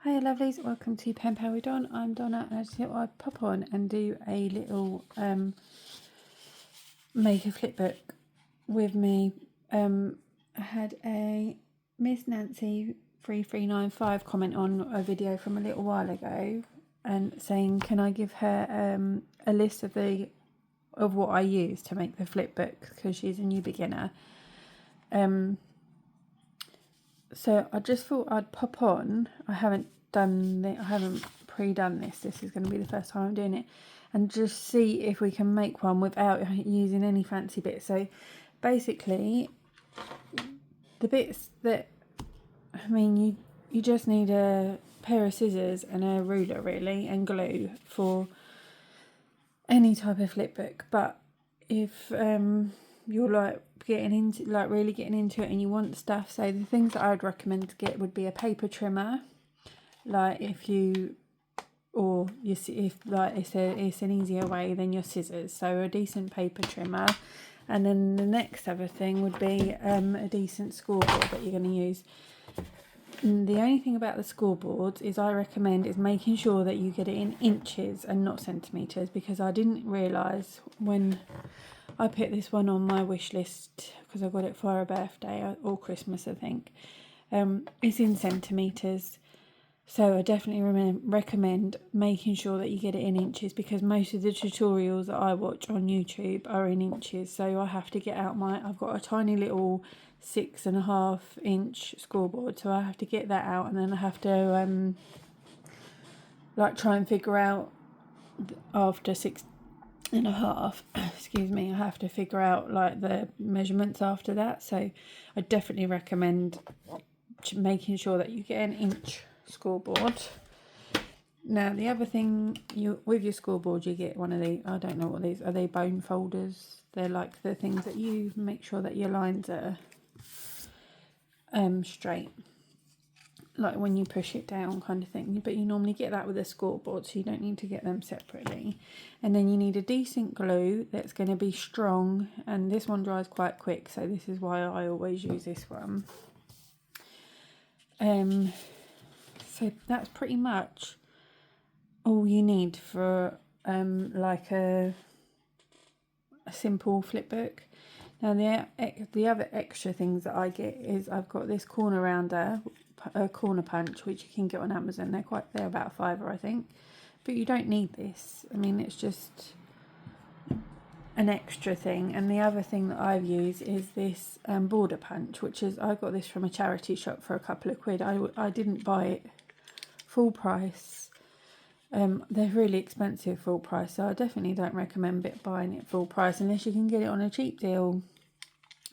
Hiya lovelies, welcome to Pen Pal with Don. I'm Donna and I just thought I'd pop on and do a little make a flipbook with me. I had a Miss Nancy 3395 comment on a video from a little while ago and saying can I give her a list of what I use to make the flipbook because she's a new beginner. So I just thought I'd pop on. I haven't pre-done this. This is going to be the first time I'm doing it, and just see if we can make one without using any fancy bits. So basically, the bits that you just need a pair of scissors and a ruler really, and glue for any type of flipbook. But if you're really getting into it and you want stuff, so the things that I would recommend to get would be a paper trimmer, it's an easier way than your scissors, so a decent paper trimmer. And then the next other thing would be a decent scoreboard that you're going to use. And the only thing about the scoreboards is I recommend is making sure that you get it in inches and not centimetres, because I didn't realise when I put this one on my wish list, because I got it for a birthday or Christmas I think, it's in centimetres. So I definitely recommend making sure that you get it in inches, because most of the tutorials that I watch on YouTube are in inches. So I have to get out I've got a tiny little 6.5 inch scoreboard, so I have to get that out, and then I have to try and figure out after 6.5 excuse me, I have to figure out the measurements after that. So I definitely recommend making sure that you get an inch scoreboard. Now the other thing, with your scoreboard you get one of these, I don't know what these are, they bone folders. They're like the things that you make sure that your lines are straight, like when you push it down kind of thing. But you normally get that with a scoreboard, so you don't need to get them separately. And then you need a decent glue that's going to be strong, and this one dries quite quick, so this is why I always use this one. So that's pretty much all you need for a simple flipbook. Now the other extra things that I get is I've got this corner rounder, a corner punch, which you can get on Amazon. They're about £5 I think, but you don't need this. It's just an extra thing. And the other thing that I've used is this border punch, which is, I got this from a charity shop for a couple of quid. I didn't buy it full price. They're really expensive full price, so I definitely don't recommend buying it full price unless you can get it on a cheap deal.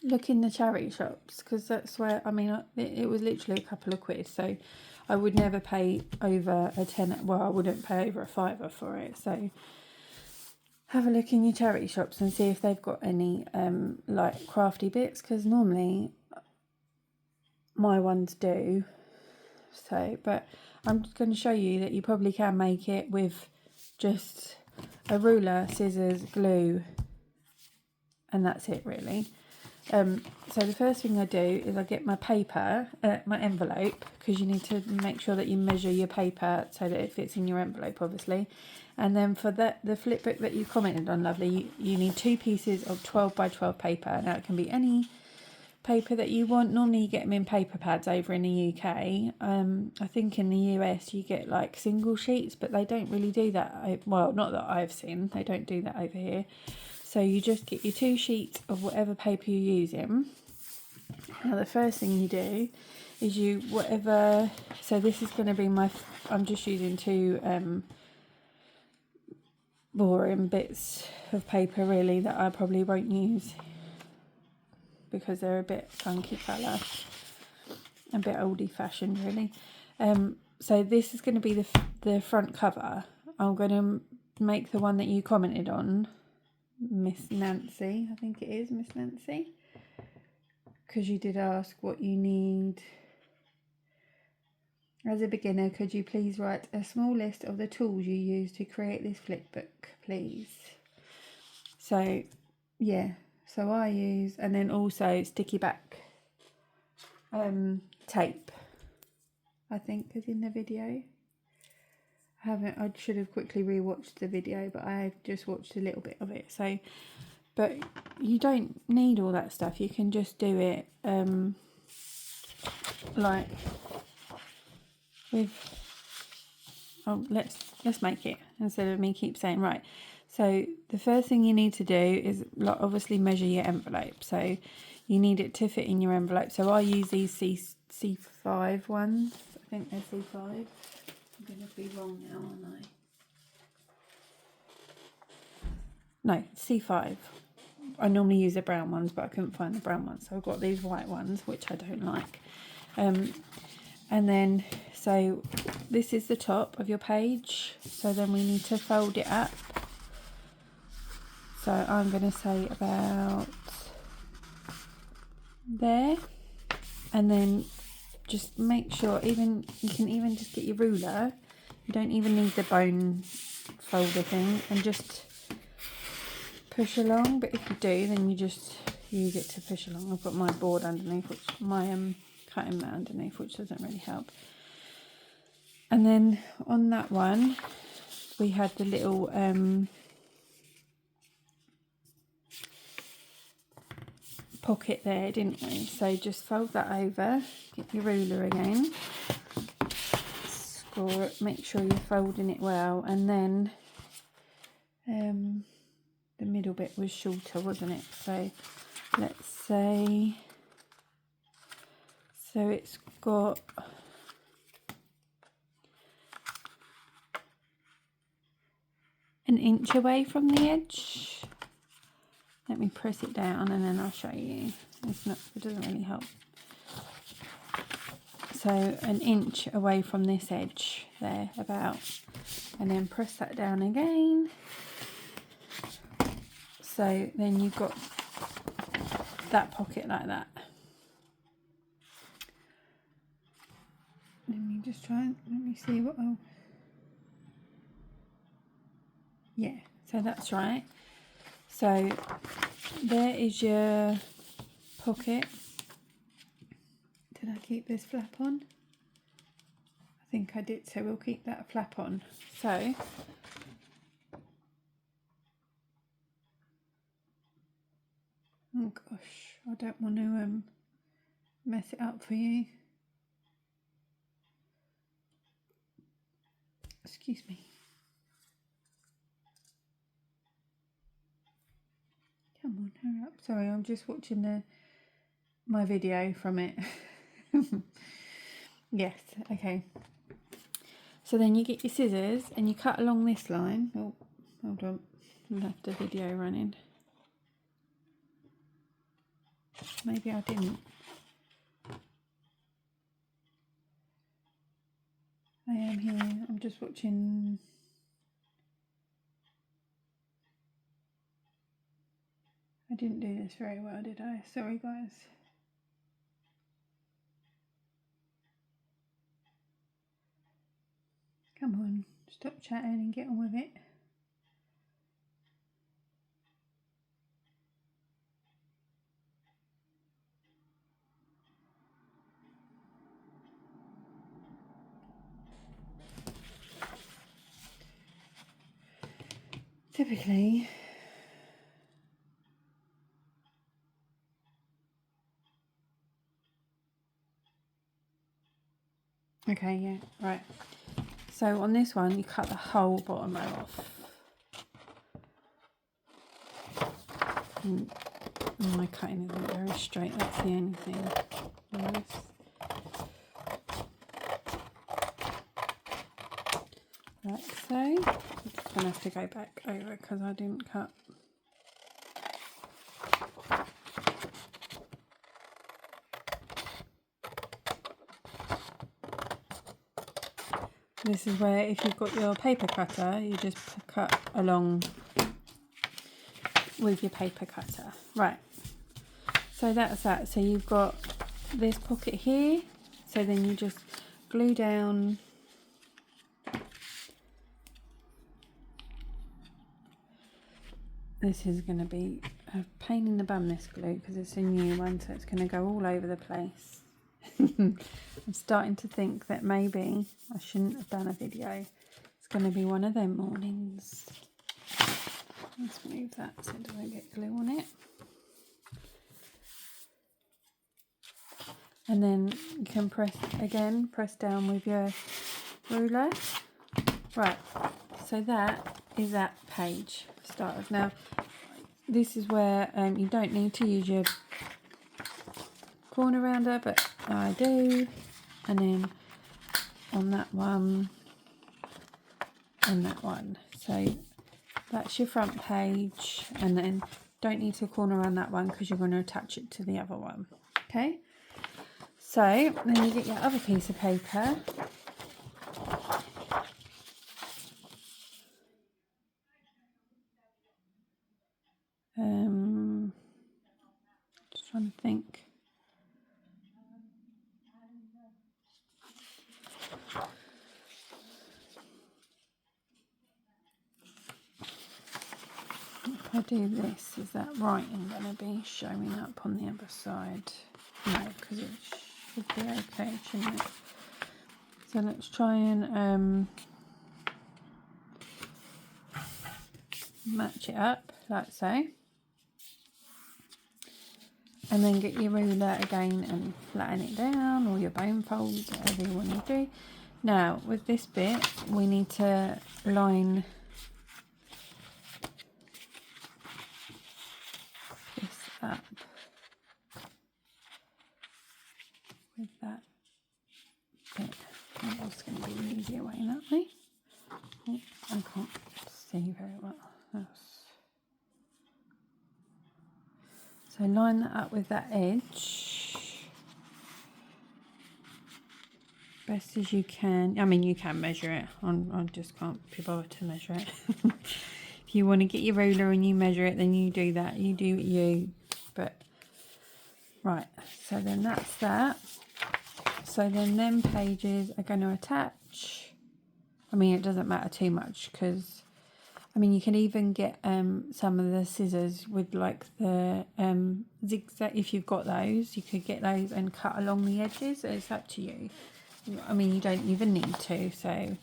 Look in the charity shops, because that's where, it was literally a couple of quid, so I would never pay over a tenner. Well, I wouldn't pay over a £5 for it. So have a look in your charity shops and see if they've got any crafty bits, because normally my ones do. So, but I'm just going to show you that you probably can make it with just a ruler, scissors, glue, and that's it really. So the first thing I do is I get my paper, my envelope, because you need to make sure that you measure your paper so that it fits in your envelope, obviously. And then for the flipbook that you commented on, lovely, you need 2 pieces of 12 by 12 paper. Now it can be any paper that you want. Normally you get them in paper pads over in the UK. I think in the US you get single sheets, but they don't really do that. Well, not that I've seen. They don't do that over here. So you just get your 2 sheets of whatever paper you're using. Now the first thing you do is so this is going to be I'm just using 2 boring bits of paper really that I probably won't use because they're a bit funky colour, a bit oldie fashioned really. So this is going to be the front cover. I'm going to make the one that you commented on, Miss Nancy, I think it is Miss Nancy, because you did ask what you need. As a beginner, could you please write a small list of the tools you use to create this flipbook, please? So yeah, so I use, and then also sticky back tape. I think, as in the video. I should have quickly rewatched the video, but I just watched a little bit of it. So, but you don't need all that stuff. You can just do it like with. Oh, let's make it instead of me keep saying right. So the first thing you need to do is obviously measure your envelope. So you need it to fit in your envelope. So I use these C5 ones. I think they're C5. I'm going to be wrong now, aren't I? No, C5. I normally use the brown ones, but I couldn't find the brown ones. So I've got these white ones, which I don't like. And then, so this is the top of your page. So then we need to fold it up. So I'm going to say about there. And then just make sure, you can even just get your ruler. You don't even need the bone folder thing, and just push along. But if you do, then you just use it to push along. I've got my board underneath, which my cutting mat underneath, which doesn't really help. And then on that one, we had the little pocket there, didn't we? So just fold that over, get your ruler again, score it, make sure you're folding it well, and then the middle bit was shorter, wasn't it? So let's say, so it's got an inch away from the edge. Let me press it down and then I'll show you. It doesn't really help. So an inch away from this edge there, about, and then press that down again. So then you've got that pocket like that. Let me just try and let me see what. Oh, yeah. So that's right. So there is your pocket. Did I keep this flap on? I think I did, so we'll keep that flap on. So oh gosh, I don't want to mess it up for you. Excuse me. Come on, hurry up. Sorry, I'm just watching my video from it. Yes, okay. So then you get your scissors and you cut along this line. Oh, hold on. Left the video running. Maybe I didn't. I am here. I'm just watching. I didn't do this very well, did I? Sorry, guys. Come on, stop chatting and get on with it. Typically, okay, yeah, right. So on this one, you cut the whole bottom row off. My cutting isn't very straight, that's the only thing. Nice. Like so. I'm just going to have to go back over because I didn't cut. This is where, if you've got your paper cutter, you just cut along with your paper cutter. Right, so that's that. So you've got this pocket here, so then you just glue down this. Is going to be a pain in the bum, this glue, because it's a new one, so it's going to go all over the place. I'm starting to think that maybe I shouldn't have done a video. It's going to be one of them mornings. Let's move that so it doesn't get glue on it. And then you can press down with your ruler. Right, so that is that page started. Now, this is where you don't need to use your corner rounder, but I do. And then on that one and that one. So that's your front page, and then don't need to corner around that one because you're going to attach it to the other one. Okay, so then you get your other piece of paper. Just trying to think. If I do this, is that writing going to be showing up on the other side? No, because it should be okay, shouldn't it? So let's try and match it up like so. And then get your ruler again and flatten it down, or your bone folds, whatever you want to do. Now, with this bit, we need to line this up with that bit. It's going to be an easier way that way. Oh, I can't see very well. So line that up with that edge best as you can. I mean, you can measure it. I just can't be bothered to measure it. If you want to get your ruler and you measure it, then you do that. You do you. But right, so then that's that. So then them pages are going to attach. I mean, it doesn't matter too much because, I mean, you can even get some of the scissors with like the zigzag. If you've got those, you could get those and cut along the edges. It's up to you. I mean, you don't even need to, so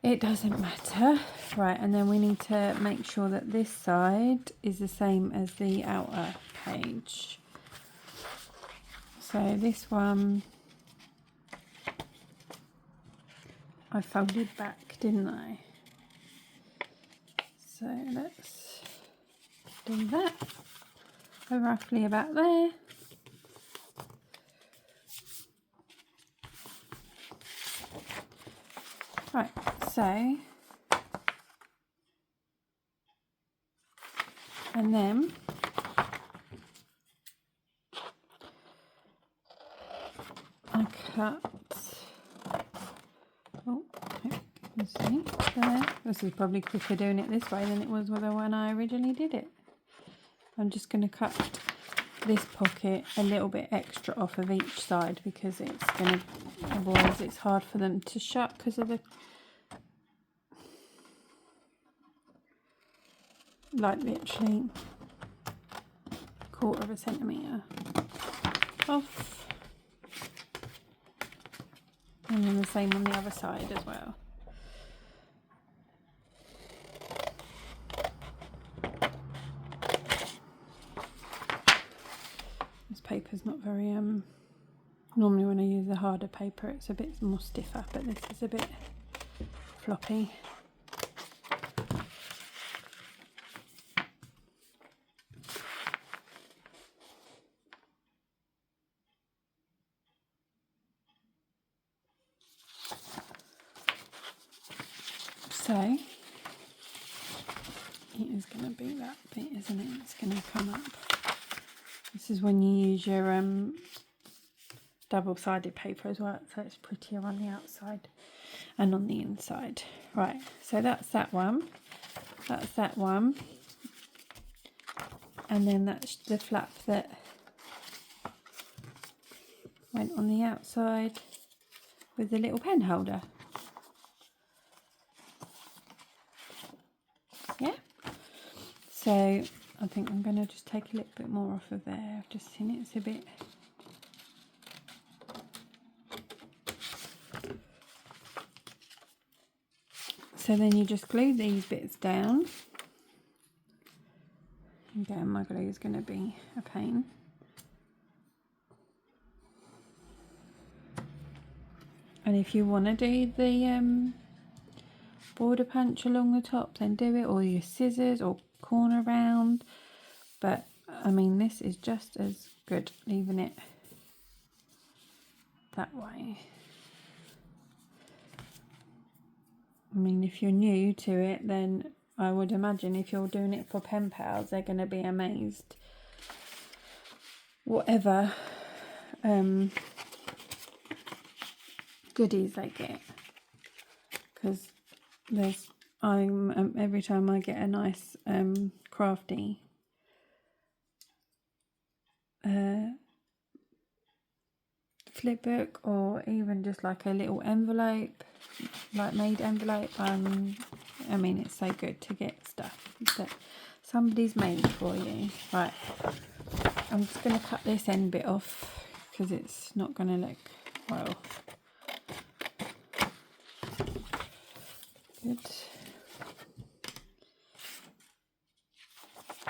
it doesn't matter. Right, and then we need to make sure that this side is the same as the outer page. So this one I folded back, didn't I? So let's do that. So roughly about there. Right, so and then I cut. Oh, you can see there. This is probably quicker doing it this way than it was when I originally did it. I'm just going to cut this pocket a little bit extra off of each side because it's going to, otherwise it's hard for them to shut because of the, like literally 1/4 centimetre off. And then the same on the other side as well. This paper's not very, normally when I use the harder paper it's a bit more stiffer, but this is a bit floppy. So it is going to be that bit, isn't it? It's going to come up. This is when you use your double-sided paper as well, so it's prettier on the outside and on the inside. Right, so that's that one. That's that one. And then that's the flap that went on the outside with the little pen holder. Yeah, so I think I'm going to just take a little bit more off of there. I've just seen it's a bit So then you just glue these bits down. Again, my glue is going to be a pain. And if you want to do the border punch along the top, then do it, or your scissors or corner round. But I mean, this is just as good leaving it that way. I mean, if you're new to it, then I would imagine if you're doing it for pen pals, they're going to be amazed. Whatever goodies they get, because every time I get a nice crafty flipbook, or even just like a little envelope, like made envelope, I mean, it's so good to get stuff that somebody's made for you. Right, I'm just going to cut this end bit off because it's not going to look well. Good.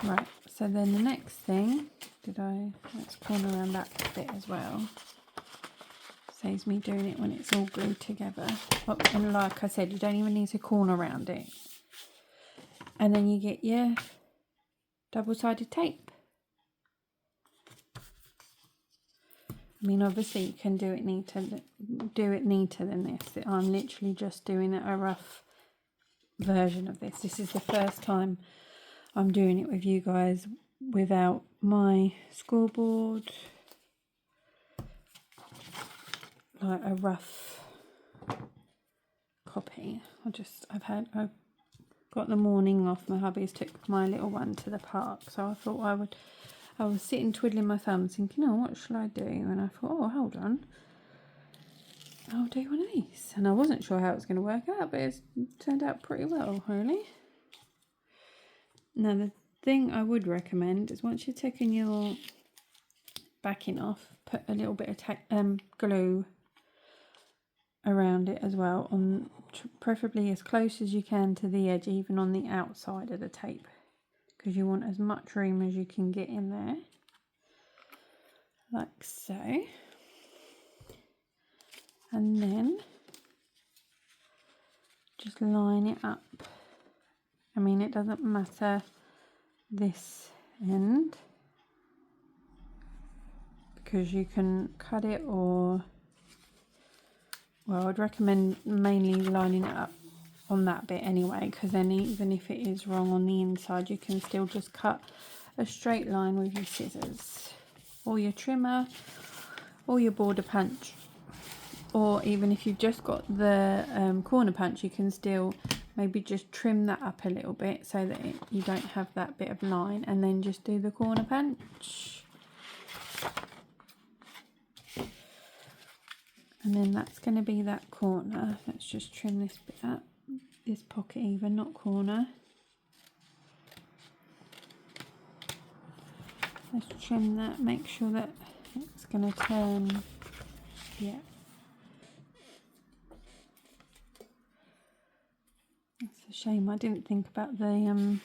Right, so then the next thing, let's corner around that bit as well. Saves me doing it when it's all glued together. Oh, and like I said, you don't even need to corner around it. And then you get your double-sided tape. I mean, obviously you can do it neater than this. I'm literally just doing a rough version of this. This is the first time I'm doing it with you guys without my scoreboard, like a rough copy. I've got the morning off. My hubby's took my little one to the park, so I thought I was sitting twiddling my thumbs thinking, oh, what shall I do? And I thought, oh, hold on, I'll do one of these. And I wasn't sure how it was going to work out, but it's turned out pretty well, really. Now, the thing I would recommend is once you've taken your backing off, put a little bit of glue around it as well, preferably as close as you can to the edge, even on the outside of the tape, because you want as much room as you can get in there, like so. And then just line it up. I mean, it doesn't matter this end, because you can cut it, or, well, I'd recommend mainly lining it up on that bit anyway, because then even if it is wrong on the inside, you can still just cut a straight line with your scissors or your trimmer or your border punch. Or even if you've just got the corner punch, you can still maybe just trim that up a little bit so that you don't have that bit of line, and then just do the corner punch. And then that's going to be that corner. Let's just trim this bit up, this pocket even, not corner. Let's trim that, make sure that it's going to turn, yeah. It's a shame I didn't think about the,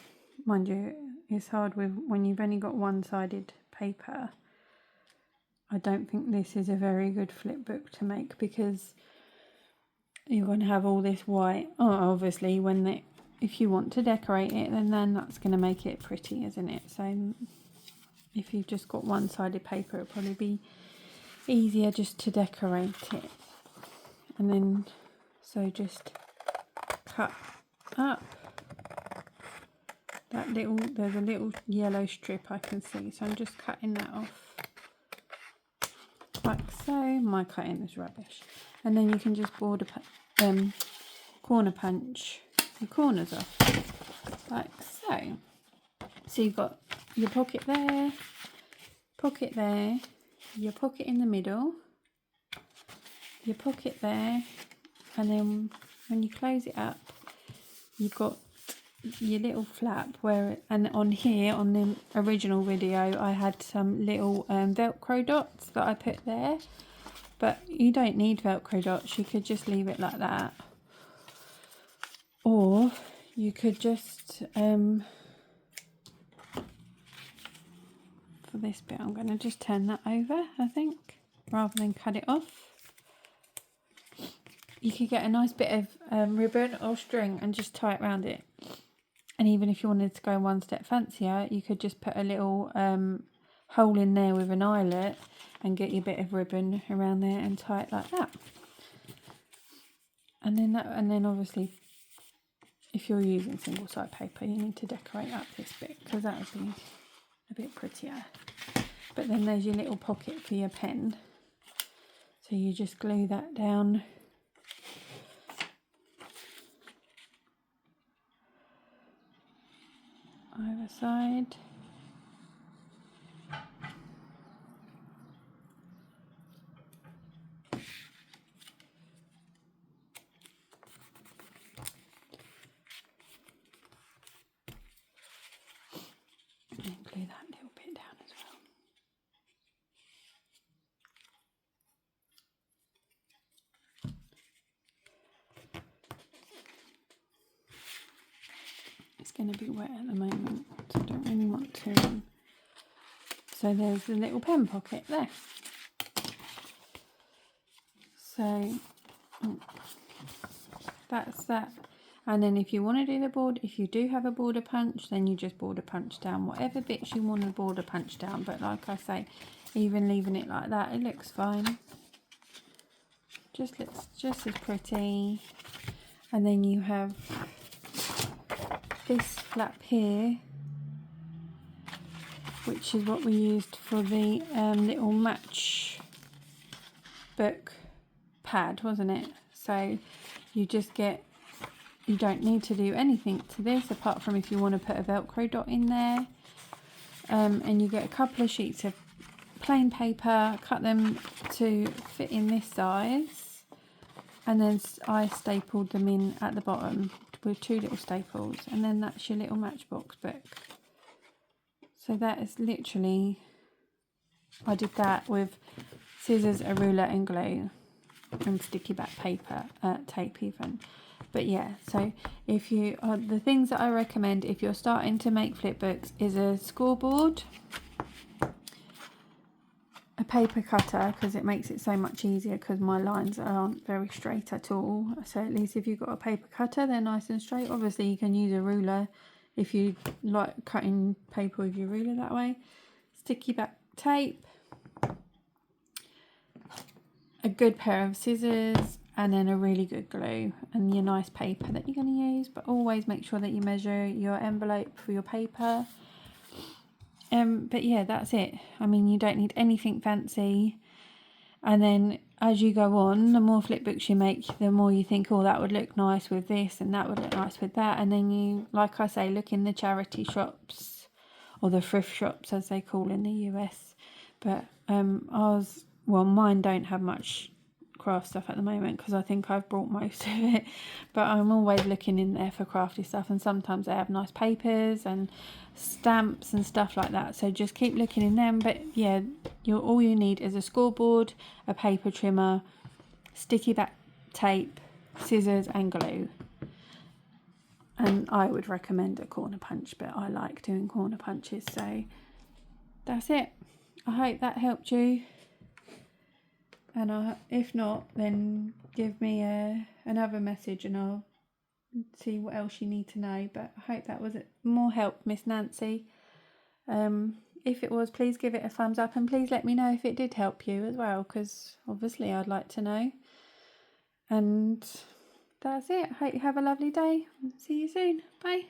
mind you, it's hard when you've only got one-sided paper. I don't think this is a very good flip book to make, because you're going to have all this white. Oh, obviously, if you want to decorate it, then that's going to make it pretty, isn't it? So if you've just got one-sided paper, it'll probably be easier just to decorate it. And then, so just cut up that there's a little yellow strip I can see, so I'm just cutting that off like so. My cutting is rubbish. And then you can just corner punch the corners off like so. So you've got your pocket there, your pocket in the middle, your pocket there, and then when you close it up, you've got your little flap and on here, on the original video, I had some little Velcro dots that I put there, but you don't need Velcro dots, you could just leave it like that. Or you could just, for this bit, I'm going to just turn that over, I think, rather than cut it off. You could get a nice bit of ribbon or string and just tie it around it. And even if you wanted to go one step fancier, you could just put a little hole in there with an eyelet and get your bit of ribbon around there and tie it like that. And then obviously, if you're using single side paper, you need to decorate up this bit because that would be a bit prettier. But then there's your little pocket for your pen. So you just glue that down. Either side. And glue that little bit down as well. It's going to be wet at the moment, so I don't really want to. So there's the little pen pocket there. So that's that. And then if you want to do the board, if you do have a border punch, then you just border punch down whatever bits you want to border punch down. But like I say, even leaving it like that, it looks fine. Just looks just as pretty. And then you have this flap here, which is what we used for the little match book pad, wasn't it? So you just get, you don't need to do anything to this apart from if you want to put a Velcro dot in there, and you get a couple of sheets of plain paper, cut them to fit in this size, and then I stapled them in at the bottom with 2 little staples, and then that's your little matchbox book. So that is literally, I did that with scissors, a ruler and glue and sticky back paper, tape even. But yeah, so if you, the things that I recommend if you're starting to make flip books is a scoreboard, a paper cutter, because it makes it so much easier because my lines aren't very straight at all. So at least if you've got a paper cutter, they're nice and straight. Obviously you can use a ruler if you like cutting paper with your ruler that way. Sticky back tape, a good pair of scissors, and then a really good glue and your nice paper that you're going to use. But always make sure that you measure your envelope for your paper. But yeah, that's it. I mean, you don't need anything fancy. And then as you go on, the more flip books you make, the more you think, oh, that would look nice with this and that would look nice with that. And then you, like I say, look in the charity shops or the thrift shops as they call in the US. But mine don't have much craft stuff at the moment because I think I've brought most of it. But I'm always looking in there for crafty stuff, and sometimes they have nice papers and stamps and stuff like that. So just keep looking in them. But yeah, all you need is a scoreboard, a paper trimmer, sticky back tape, scissors and glue. And I would recommend a corner punch, but I like doing corner punches. So that's it. I hope that helped you. And if not, then give me another message and I'll see what else you need to know. But I hope that was more help, Miss Nancy. If it was, please give it a thumbs up and please let me know if it did help you as well, because obviously I'd like to know. And that's it. I hope you have a lovely day. See you soon. Bye.